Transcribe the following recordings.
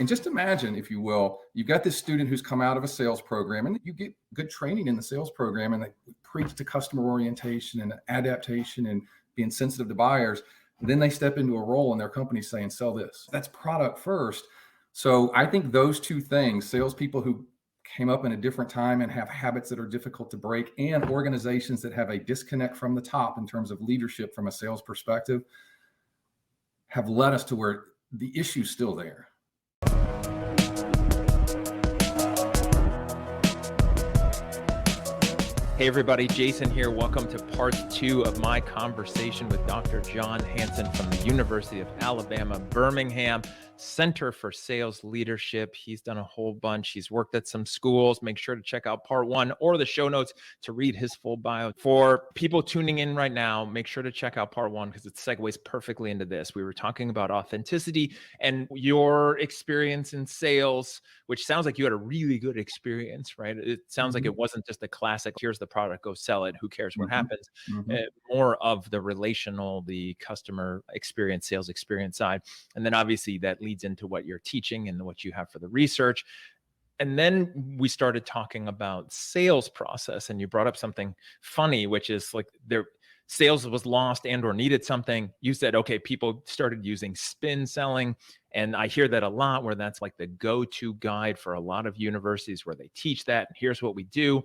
And just imagine, if you will, you've got this student who's come out of a sales program, and you get good training in the sales program, and they preach to customer orientation and adaptation and being sensitive to buyers. And then they step into a role in their company saying, sell this. That's product first. So I think those two things, salespeople who came up in a different time and have habits that are difficult to break, and organizations that have a disconnect from the top in terms of leadership from a sales perspective, have led us to where the issue's still there. Hey everybody, Jason here. Welcome to part 2 of my conversation with Dr. John Hansen from the University of Alabama, Birmingham Center for Sales Leadership. He's done a whole bunch. He's worked at some schools. Make sure to check out part 1 or the show notes to read his full bio. For people tuning in right now, make sure to check out part 1 because it segues perfectly into this. We were talking about authenticity and your experience in sales, which sounds like you had a really good experience, right? It sounds like it wasn't just a classic, here's the product, go sell it, who cares what happens. More of the relational, the customer experience, sales experience side. And then obviously that leads into what you're teaching and what you have for the research. And then we started talking about sales process, and you brought up something funny, which is like their sales was lost and or needed something. You said, okay, people started using spin selling. And I hear that a lot, where that's like the go-to guide for a lot of universities where they teach that. Here's what we do.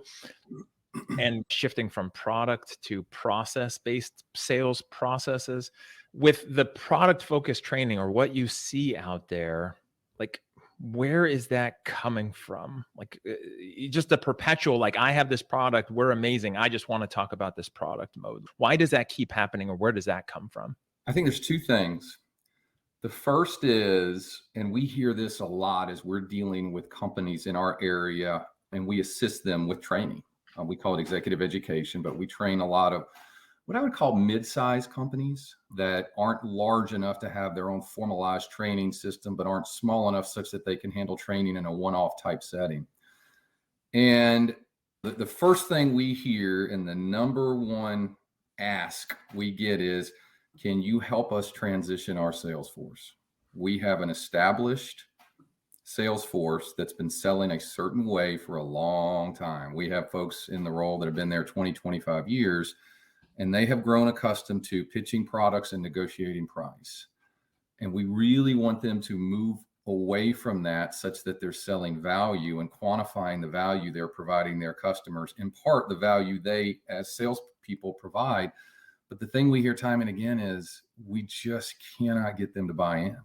And shifting from product to process-based sales processes. With the product-focused training, or what you see out there, like, where is that coming from? Like, just the perpetual, like, I have this product, we're amazing, I just want to talk about this product mode. Why does that keep happening, or where does that come from? I think there's two things. The first is, and we hear this a lot as we're dealing with companies in our area, and we assist them with training. We call it executive education, but we train a lot of what I would call mid-sized companies that aren't large enough to have their own formalized training system, but aren't small enough such that they can handle training in a one-off type setting. And the first thing we hear, and the number one ask we get, is, can you help us transition our sales force? We have an established sales force that's been selling a certain way for a long time. We have folks in the role that have been there 20, 25 years, and they have grown accustomed to pitching products and negotiating price. And we really want them to move away from that, such that they're selling value and quantifying the value they're providing their customers, in part the value they as salespeople provide. But the thing we hear time and again is, we just cannot get them to buy in.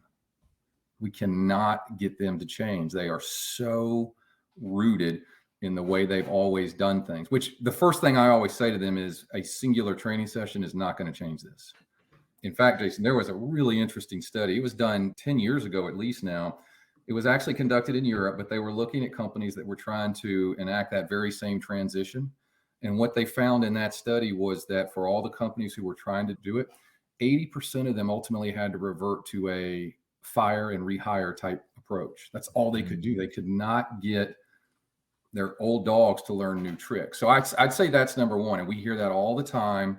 We cannot get them to change. They are so rooted in the way they've always done things, which the first thing I always say to them is, a singular training session is not going to change this. In fact, Jason, there was a really interesting study. It was done 10 years ago, at least now. It was actually conducted in Europe, but they were looking at companies that were trying to enact that very same transition. And what they found in that study was that for all the companies who were trying to do it, 80% of them ultimately had to revert to a fire and rehire type approach. That's all they could do. They could not get their old dogs to learn new tricks. So I'd say that's number one. And we hear that all the time.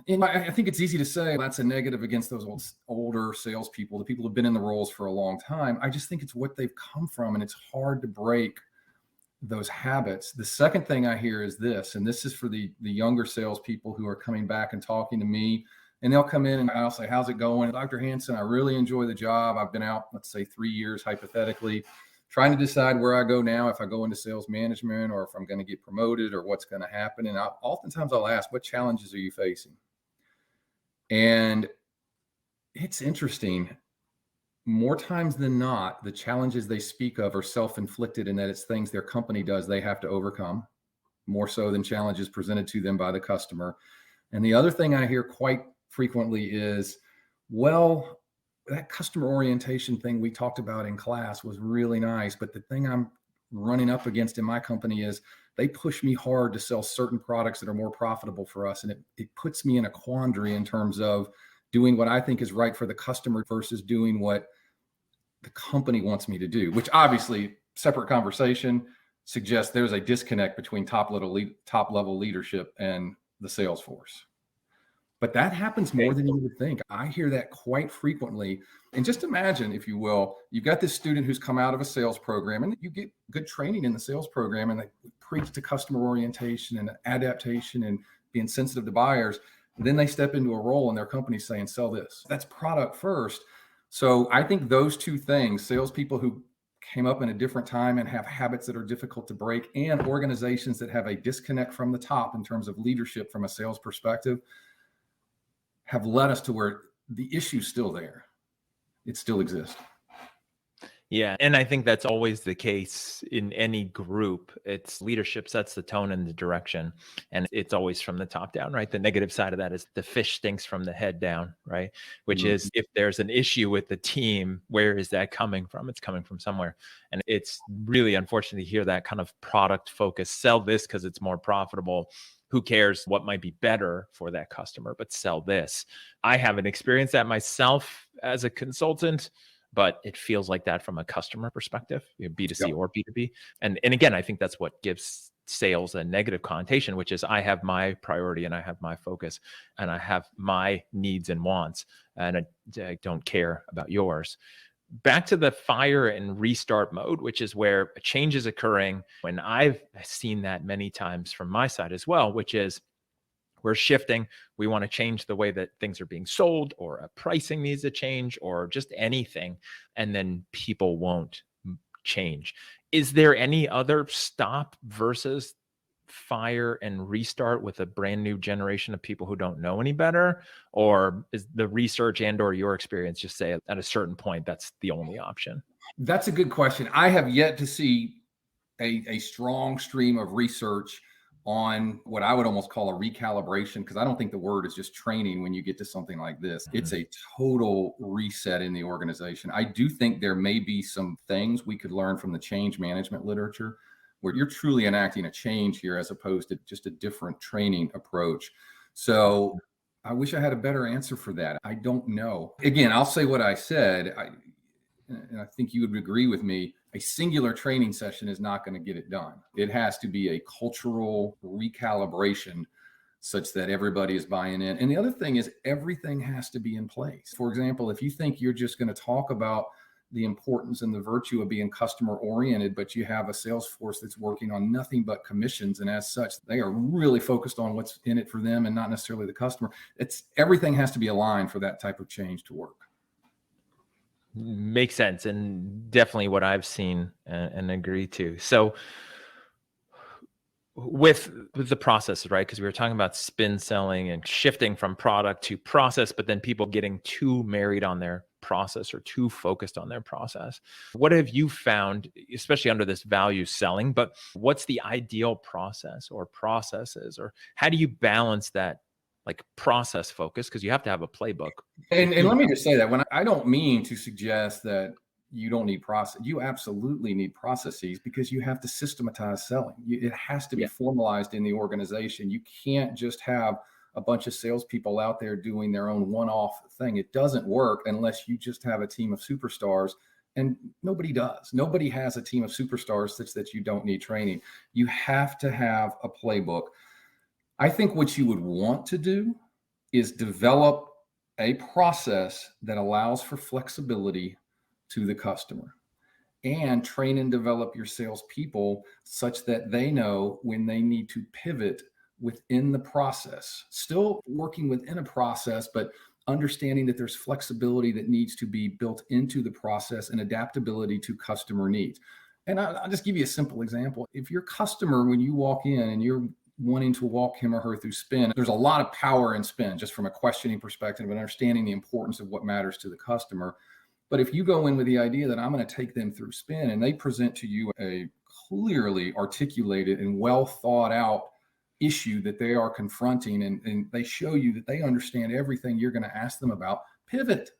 And I think it's easy to say that's a negative against those older salespeople, the people who've been in the roles for a long time. I just think it's what they've come from, and it's hard to break those habits. The second thing I hear is this, and this is for the younger salespeople who are coming back and talking to me. And they'll come in and I'll say, how's it going? Dr. Hansen, I really enjoy the job. I've been out, let's say 3 years, hypothetically, trying to decide where I go now, if I go into sales management or if I'm going to get promoted or what's going to happen. And oftentimes I'll ask, what challenges are you facing? And it's interesting. More times than not, the challenges they speak of are self-inflicted, in that it's things their company does they have to overcome, more so than challenges presented to them by the customer. And the other thing I hear quite frequently is, well, that customer orientation thing we talked about in class was really nice, but the thing I'm running up against in my company is they push me hard to sell certain products that are more profitable for us. And it puts me in a quandary in terms of doing what I think is right for the customer versus doing what the company wants me to do, which obviously, separate conversation, suggests there's a disconnect between top level leadership and the sales force. But that happens more than you would think. I hear that quite frequently. And just imagine, if you will, you've got this student who's come out of a sales program, and you get good training in the sales program, and they preach to customer orientation and adaptation and being sensitive to buyers. And then they step into a role in their company saying, sell this. That's product first. So I think those two things, salespeople who came up in a different time and have habits that are difficult to break, and organizations that have a disconnect from the top in terms of leadership from a sales perspective, have led us to where the issue's still there. It still exists. Yeah. And I think that's always the case in any group. It's leadership sets the tone and the direction. And it's always from the top down, right? The negative side of that is the fish stinks from the head down, right? Which is, if there's an issue with the team, where is that coming from? It's coming from somewhere. And it's really unfortunate to hear that kind of product focus. Sell this because it's more profitable. Who cares what might be better for that customer, but sell this. I haven't experienced that myself as a consultant, but it feels like that from a customer perspective, B2C or B2B. And again, I think that's what gives sales a negative connotation, which is I have my priority and I have my focus and I have my needs and wants, and I don't care about yours. Back to the fire and restart mode, which is where a change is occurring. When I've seen that many times from my side as well, which is we're shifting. We want to change the way that things are being sold, or a pricing needs to change, or just anything. And then people won't change. Is there any other stop versus fire and restart with a brand new generation of people who don't know any better? Or is the research and or your experience just say at a certain point, that's the only option? That's a good question. I have yet to see a strong stream of research on what I would almost call a recalibration, because I don't think the word is just training when you get to something like this. It's a total reset in the organization. I do think there may be some things we could learn from the change management literature, where you're truly enacting a change here as opposed to just a different training approach. So I wish I had a better answer for that. I don't know. Again, I'll say what I said, and I think you would agree with me. A singular training session is not going to get it done. It has to be a cultural recalibration such that everybody is buying in. And the other thing is, everything has to be in place. For example, if you think you're just going to talk about the importance and the virtue of being customer oriented, but you have a sales force that's working on nothing but commissions, and as such, they are really focused on what's in it for them and not necessarily the customer. Everything has to be aligned for that type of change to work. Makes sense, and definitely what I've seen and agree to. So with the process, right? Because we were talking about spin selling and shifting from product to process, but then people getting too married on their process or too focused on their process. What have you found, especially under this value selling, but what's the ideal process or processes, or how do you balance that like process focus? Because you have to have a playbook. And let me just say that I don't mean to suggest that you don't need process. You absolutely need processes, because you have to systematize selling. It has to be formalized in the organization. You can't just have a bunch of salespeople out there doing their own one-off thing. It doesn't work unless you just have a team of superstars, and nobody does. Nobody has a team of superstars such that you don't need training. You have to have a playbook. I think what you would want to do is develop a process that allows for flexibility to the customer, and train and develop your salespeople such that they know when they need to pivot within the process, still working within a process, but understanding that there's flexibility that needs to be built into the process and adaptability to customer needs. And I'll just give you a simple example. If your customer, when you walk in and you're wanting to walk him or her through spin, there's a lot of power in spin, just from a questioning perspective and understanding the importance of what matters to the customer. But if you go in with the idea that I'm going to take them through spin, and they present to you a clearly articulated and well thought out issue that they are confronting, and they show you that they understand everything you're going to ask them about, pivot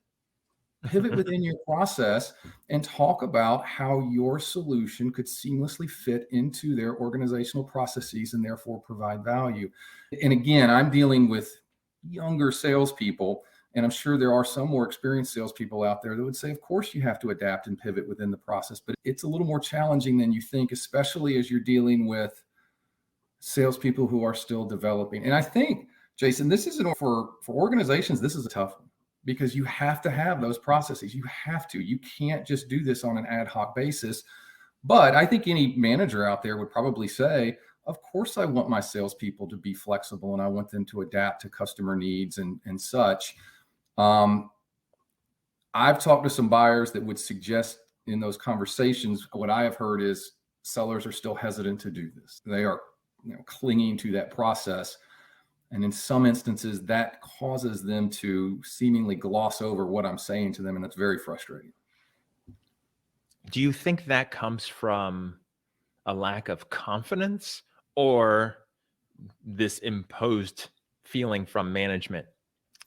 within your process and talk about how your solution could seamlessly fit into their organizational processes and therefore provide value. And again, I'm dealing with younger salespeople, and I'm sure there are some more experienced salespeople out there that would say, of course, you have to adapt and pivot within the process, but it's a little more challenging than you think, especially as you're dealing with salespeople who are still developing. And I think Jason, this isn't for organizations. This is a tough one because you have to have those processes. You have to. You can't just do this on an ad hoc basis. But I think any manager out there would probably say, of course, I want my salespeople to be flexible and I want them to adapt to customer needs and such. I've talked to some buyers that would suggest in those conversations, what I have heard is sellers are still hesitant to do this. They are clinging to that process. And in some instances, that causes them to seemingly gloss over what I'm saying to them. And that's very frustrating. Do you think that comes from a lack of confidence or this imposed feeling from management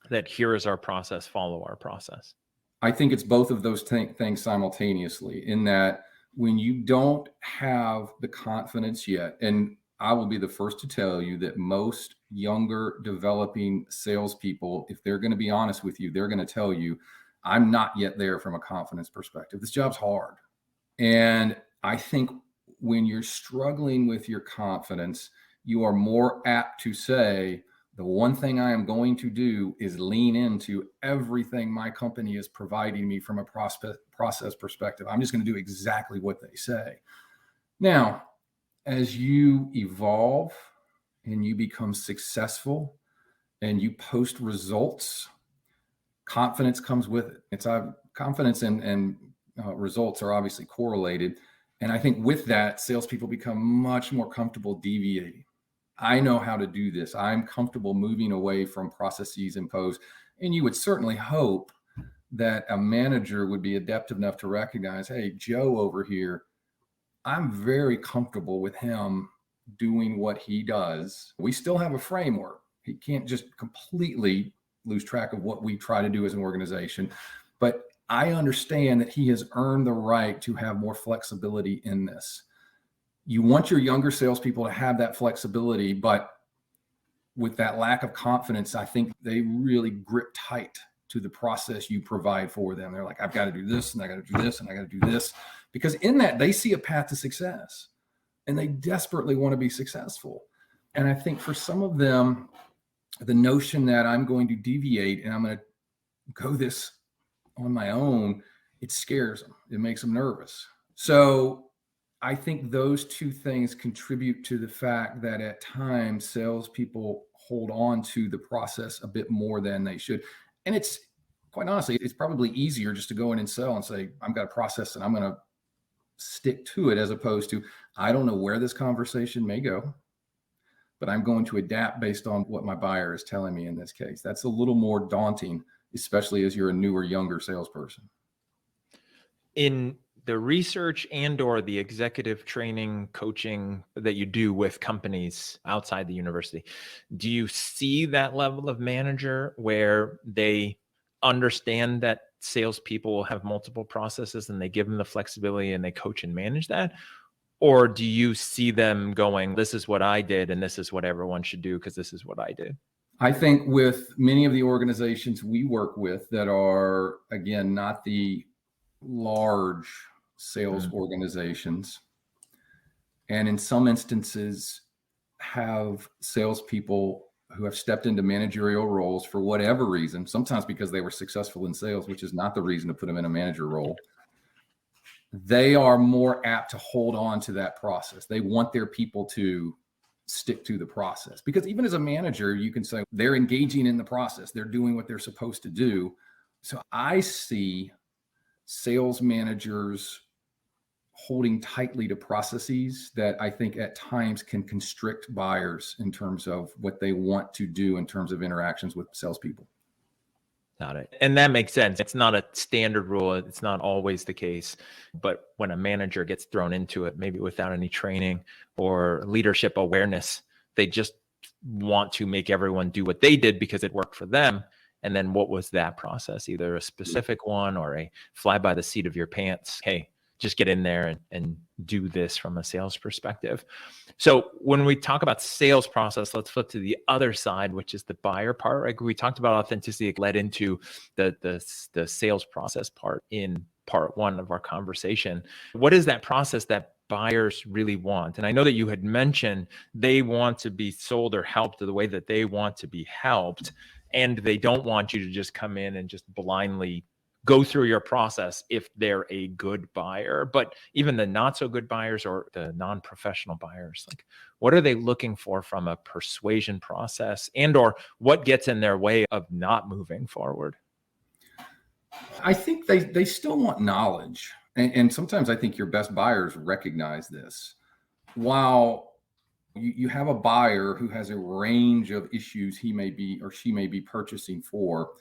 that here is our process, follow our process? I think it's both of those things simultaneously, in that when you don't have the confidence yet, and I will be the first to tell you that most younger developing salespeople, if they're going to be honest with you, they're going to tell you, I'm not yet there from a confidence perspective. This job's hard. And I think when you're struggling with your confidence, you are more apt to say, the one thing I am going to do is lean into everything my company is providing me from a process perspective. I'm just going to do exactly what they say. Now, as you evolve and you become successful and you post results, confidence comes with it. It's confidence and results are obviously correlated. And I think with that, salespeople become much more comfortable deviating. I know how to do this. I'm comfortable moving away from processes imposed. And you would certainly hope that a manager would be adept enough to recognize, hey, Joe over here, I'm very comfortable with him doing what he does. We still have a framework. He can't just completely lose track of what we try to do as an organization. But I understand that he has earned the right to have more flexibility in this. You want your younger salespeople to have that flexibility, but with that lack of confidence, I think they really grip tight to the process you provide for them. They're like, I've got to do this, and I got to do this, and I got to do this, because in that they see a path to success and they desperately want to be successful. And I think for some of them, the notion that I'm going to deviate and I'm going to go this on my own, it scares them. It makes them nervous. So I think those two things contribute to the fact that at times salespeople hold on to the process a bit more than they should. And it's quite honestly, it's probably easier just to go in and sell and say, I've got a process and I'm going to stick to it, as opposed to, I don't know where this conversation may go, but I'm going to adapt based on what my buyer is telling me in this case. That's a little more daunting, especially as you're a newer, younger salesperson. In the research and or the executive training coaching that you do with companies outside the university, do you see that level of manager where they understand that salespeople will have multiple processes and they give them the flexibility and they coach and manage that? Or do you see them going, this is what I did and this is what everyone should do because this is what I did? I think with many of the organizations we work with that are, again, not the large sales organizations, and in some instances have salespeople who have stepped into managerial roles for whatever reason, sometimes because they were successful in sales, which is not the reason to put them in a manager role. They are more apt to hold on to that process. They want their people to stick to the process, because even as a manager, you can say they're engaging in the process. They're doing what they're supposed to do. So I see sales managers holding tightly to processes that I think at times can constrict buyers in terms of what they want to do in terms of interactions with salespeople. Got it. And that makes sense. It's not a standard rule. It's not always the case. But when a manager gets thrown into it, maybe without any training or leadership awareness, they just want to make everyone do what they did because it worked for them. And then what was that process? Either a specific one or a fly by the seat of your pants. Hey, just get in there and do this from a sales perspective. So when we talk about sales process, let's flip to the other side, which is the buyer part. Right? We talked about authenticity. It led into the sales process part in part one of our conversation. What is that process that buyers really want? And I know that you had mentioned they want to be sold or helped the way that they want to be helped. And they don't want you to just come in and just blindly go through your process if they're a good buyer. But even the not so good buyers or the non-professional buyers, like, what are they looking for from a persuasion process, and or what gets in their way of not moving forward? I think they still want knowledge. And sometimes I think your best buyers recognize this. While you have a buyer who has a range of issues he may be or she may be purchasing for,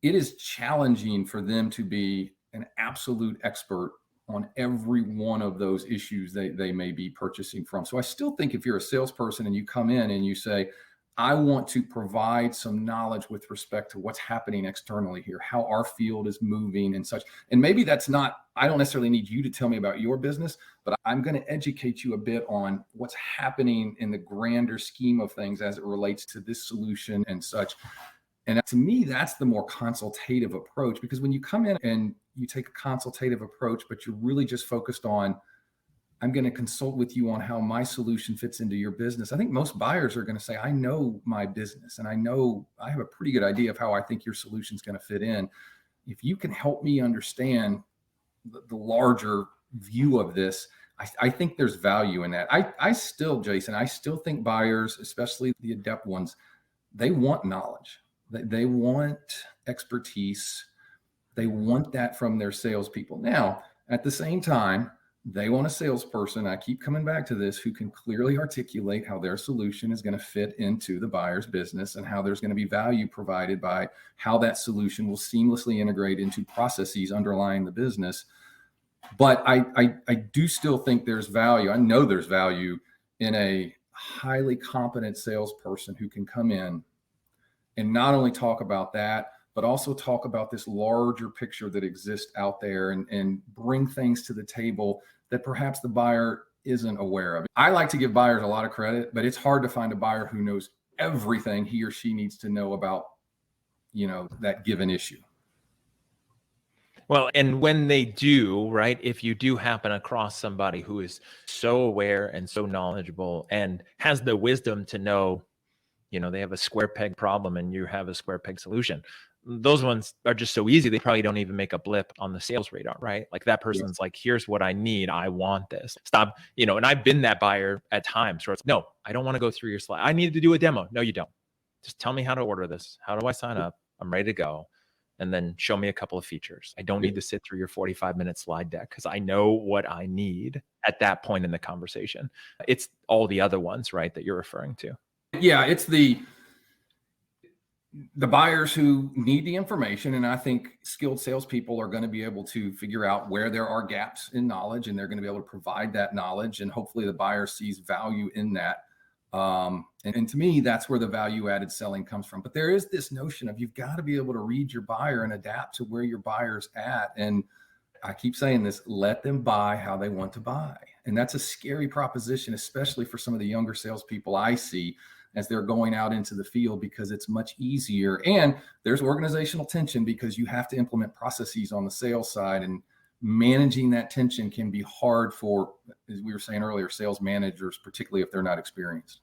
it is challenging for them to be an absolute expert on every one of those issues they may be purchasing from. So I still think if you're a salesperson and you come in and you say, I want to provide some knowledge with respect to what's happening externally here, how our field is moving and such. And maybe that's not, I don't necessarily need you to tell me about your business, but I'm going to educate you a bit on what's happening in the grander scheme of things as it relates to this solution and such. And to me, that's the more consultative approach, because when you come in and you take a consultative approach, but you're really just focused on, I'm going to consult with you on how my solution fits into your business. I think most buyers are going to say, I know my business and I know I have a pretty good idea of how I think your solution is going to fit in. If you can help me understand the larger view of this, I think there's value in that. I still, Jason, I still think buyers, especially the adept ones, they want knowledge. They want expertise. They want that from their salespeople. Now, at the same time, they want a salesperson, I keep coming back to this, who can clearly articulate how their solution is going to fit into the buyer's business and how there's going to be value provided by how that solution will seamlessly integrate into processes underlying the business. But I do still think there's value. I know there's value in a highly competent salesperson who can come in and not only talk about that, but also talk about this larger picture that exists out there and bring things to the table that perhaps the buyer isn't aware of. I like to give buyers a lot of credit, but it's hard to find a buyer who knows everything he or she needs to know about, that given issue. Well, and when they do, right, if you do happen across somebody who is so aware and so knowledgeable and has the wisdom to know, they have a square peg problem and you have a square peg solution, those ones are just so easy. They probably don't even make a blip on the sales radar, right? Like that person's like, here's what I need. I want this. Stop, and I've been that buyer at times where it's, no, I don't want to go through your slide. I need to do a demo. No, you don't. Just tell me how to order this. How do I sign up? I'm ready to go. And then show me a couple of features. I don't need to sit through your 45-minute slide deck because I know what I need at that point in the conversation. It's all the other ones, right, that you're referring to. Yeah, it's the buyers who need the information. And I think skilled salespeople are going to be able to figure out where there are gaps in knowledge, and they're going to be able to provide that knowledge. And hopefully the buyer sees value in that. And to me, that's where the value added selling comes from. But there is this notion of, you've got to be able to read your buyer and adapt to where your buyer's at. And I keep saying this, let them buy how they want to buy. And that's a scary proposition, especially for some of the younger salespeople I see as they're going out into the field, because it's much easier. And there's organizational tension because you have to implement processes on the sales side, and managing that tension can be hard for, as we were saying earlier, sales managers, particularly if they're not experienced.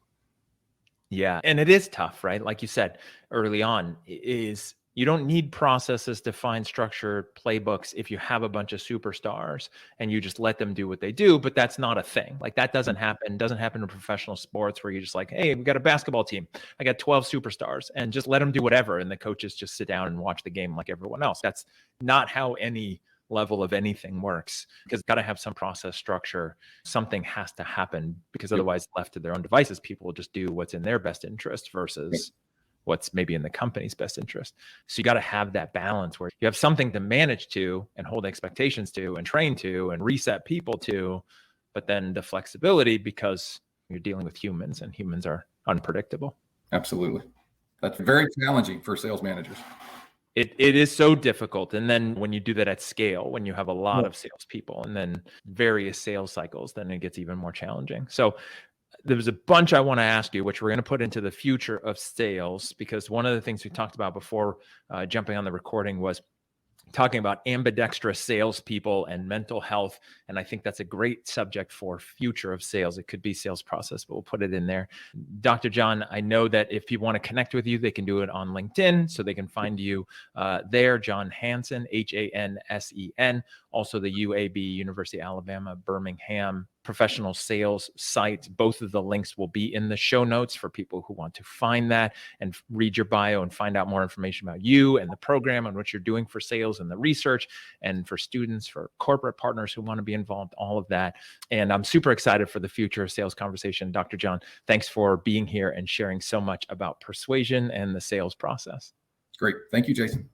Yeah. And it is tough, right? Like you said early on, is you don't need processes, defined structure, playbooks if you have a bunch of superstars and you just let them do what they do. But that's not a thing. Like that doesn't happen in professional sports where you're just like, hey, we've got a basketball team. I got 12 superstars, and just let them do whatever. And the coaches just sit down and watch the game like everyone else. That's not how any level of anything works, because got to have some process structure. Something has to happen, because otherwise, left to their own devices, people will just do what's in their best interest versus what's maybe in the company's best interest. So you got to have that balance where you have something to manage to and hold expectations to and train to and reset people to, but then the flexibility, because you're dealing with humans and humans are unpredictable. Absolutely. That's very challenging for sales managers. It is so difficult. And then when you do that at scale, when you have a lot of salespeople and then various sales cycles, then it gets even more challenging. So there's a bunch I want to ask you, which we're going to put into the future of sales, because one of the things we talked about before jumping on the recording was talking about ambidextrous salespeople and mental health. And I think that's a great subject for future of sales. It could be sales process, but we'll put it in there. Dr. John, I know that if people want to connect with you, they can do it on LinkedIn. So they can find you there, John Hansen, Hansen. Also the UAB, University of Alabama, Birmingham professional sales site. Both of the links will be in the show notes for people who want to find that and read your bio and find out more information about you and the program and what you're doing for sales and the research, and for students, for corporate partners who want to be involved, all of that. And I'm super excited for the future of sales conversation. Dr. John, thanks for being here and sharing so much about persuasion and the sales process. Great. Thank you, Jason.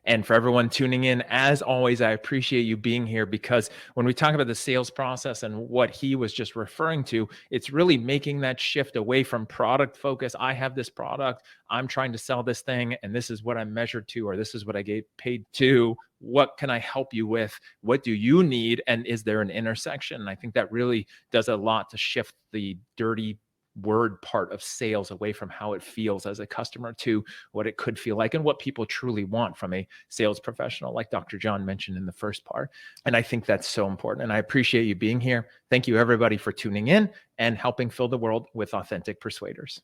And for everyone tuning in, as always, I appreciate you being here, because when we talk about the sales process and what he was just referring to, it's really making that shift away from product focus. I have this product, I'm trying to sell this thing, and this is what I'm measured to, or this is what I get paid to. What can I help you with? What do you need? And is there an intersection? And I think that really does a lot to shift the dirty word part of sales away from how it feels as a customer to what it could feel like and what people truly want from a sales professional, like Dr. John mentioned in the first part. And I think that's so important. And I appreciate you being here. Thank you, everybody, for tuning in and helping fill the world with authentic persuaders.